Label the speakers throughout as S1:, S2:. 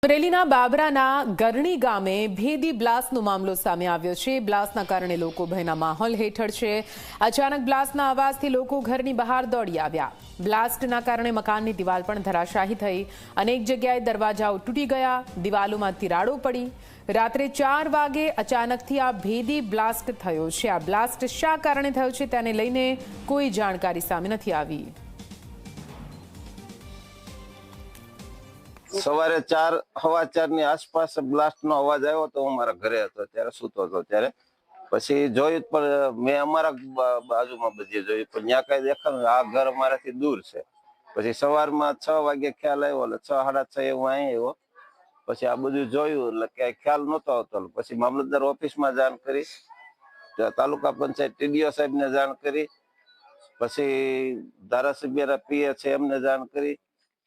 S1: અમરેલીના બાબરાના ગરણી ગામે ભેદી બ્લાસ્ટનો મામલો સામે આવ્યો છે। બ્લાસ્ટના કારણે લોકો ભયના માહોલ હેઠળ છે। અચાનક બ્લાસ્ટના અવાજથી લોકો ઘરની બહાર દોડી આવ્યા। બ્લાસ્ટના કારણે મકાનની દિવાલ પણ ધરાશાયી થઈ। અનેક જગ્યાએ દરવાજાઓ તૂટી ગયા, દિવાલોમાં તિરાડો પડી। રાત્રે 4 વાગે અચાનકથી આ ભેદી બ્લાસ્ટ થયો છે। આ બ્લાસ્ટ શા કારણે થયો છે તેને લઈને કોઈ જાણકારી સામે નથી આવી।
S2: સવારે 4:15 ની આસપાસ બ્લાસ્ટ નો અવાજ આવ્યો તો હું મારા ઘરે હતો, ત્યારે સૂતો હતો। ત્યારે પછી જોયું પણ મેં અમારા બાજુમાં બધી જોયું પણ ત્યાં કઈ દેખાતું, આ ઘર અમારાથી દૂર છે। પછી સવારમાં 6 વાગે ખ્યાલ આવ્યો, એટલે 6, 6:30 હું અહીં આવ્યો। પછી આ બધું જોયું એટલે કઈ ખ્યાલ નહોતો આવતો। પછી મામલતદાર ઓફિસમાં જાણ કરી, તાલુકા પંચાયત ટીડીઓ સાહેબને જાણ કરી, પછી ધારાસભ્યના પીએ છે એમને જાણ કરી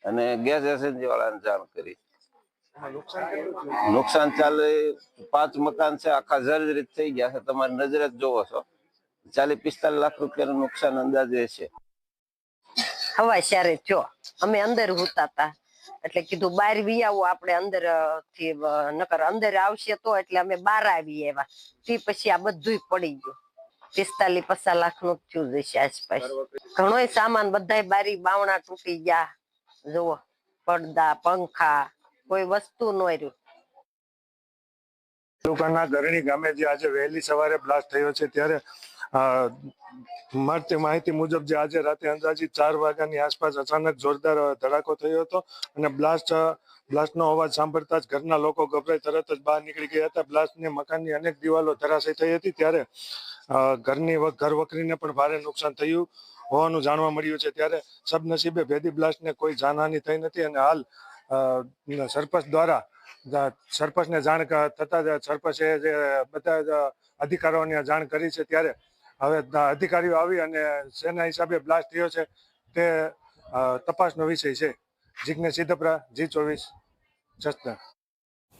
S2: અને ગેસ એજન્સી વાળાને જાણ કરી। નુકસાન ચાલે 5 મકાન છે, આખા જર્જરિત થઈ ગયા છે। તમારી નજરે જ જોવો છો, 40-45 લાખ રૂપિયાનું નુકસાન અંદાજે છે।
S3: હવા શારે જો અમે અંદર હોતા હતા એટલે કીધું બહાર વી આવો આપણે અંદર થી, નકર અંદર આવશે તો એટલે અમે બહાર આવી આવ્યા। તે પછી આ બધું પડી ગયું। 45-50 લાખ નું થયું જશે આસપાસ। ઘણોય સામાન બધાય બારી બાવણા તૂટી ગયા, જુઓ પડદા, પંખા, કોઈ વસ્તુ ન રહ્યું।
S4: તાલુકાના ગરણી ગામે જે આજે વહેલી સવારે બ્લાસ્ટ થયો છે, ત્યારે મળતી માહિતી મુજબ જે આજે રાતે અંદાજિત 4 વાગ્યાની આસપાસ અચાનક જોરદાર ધડાકો થયો હતો અને બ્લાસ્ટનો અવાજ સાંભળતા જ ઘરના લોકો ગભરાઈ તરત જ બહાર નીકળી ગયા હતા। બ્લાસ્ટને મકાનની અનેક દિવાલો ધરાશયી થઈ હતી, ત્યારે ઘર વખરીને પણ ભારે નુકસાન થયું હોવાનું જાણવા મળ્યું છે। ત્યારે સદનસીબે ભેદી બ્લાસ્ટને કોઈ જાનહાનિ થઈ નથી અને હાલ સરપંચ દ્વારા સરપંચને જાણ થતા સરપંચે જે બધા અધિકારીઓને જાણ કરી છે। ત્યારે હવે અધિકારીઓ આવી અને શેના હિસાબે બ્લાસ્ટ થયો છે તે તપાસનો વિષય છે। જિજ્ઞેશ સિદ્ધપરા, G24 જસદણ।